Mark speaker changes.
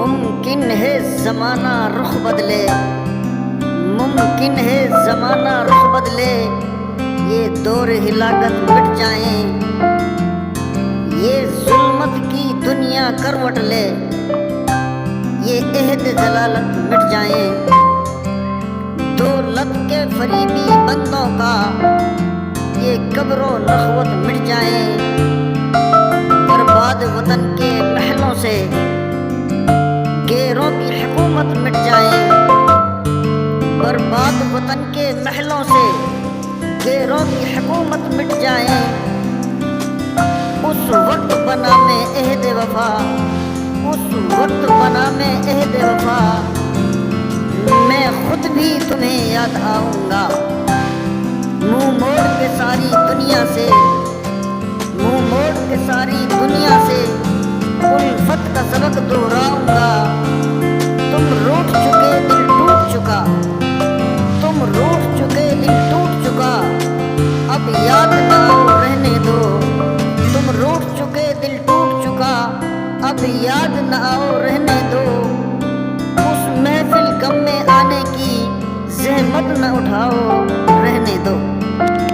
Speaker 1: मुमकिन है ज़माना रुख बदले, मुमकिन है ज़माना रुख बदले, ये दौर हिलाकत मिट जाए, ये जुल्मत की दुनिया करवट ले, ये अहद जलालत मिट जाए। दौलत के फरीबी बंदों का ये कब्रो नखवत मिट जाए। बर्बाद वतन के महलों से गैरों की हुकूमत मिट जाए। बर्बाद वतन के महलों से गैरों की हुकूमत मिट जाए। उस वक्त बना में अहद वफा, उस वक्त बना में अहद वफा, मैं खुद भी तुम्हें याद आऊंगा। मुंह मोड़ के सारी दुनिया से, मुंह मोड़ के सारी दुनिया से उल्फत का सबक दोहराऊंगा। तुम रूठ चुके दिल टूट चुका, तुम रूठ चुके दिल टूट चुका, अब याद न आओ रहने दो। तुम रूठ चुके दिल टूट चुका, अब याद न आओ रहने दो। उस महफिल गम में आने की जहमत न उठाओ।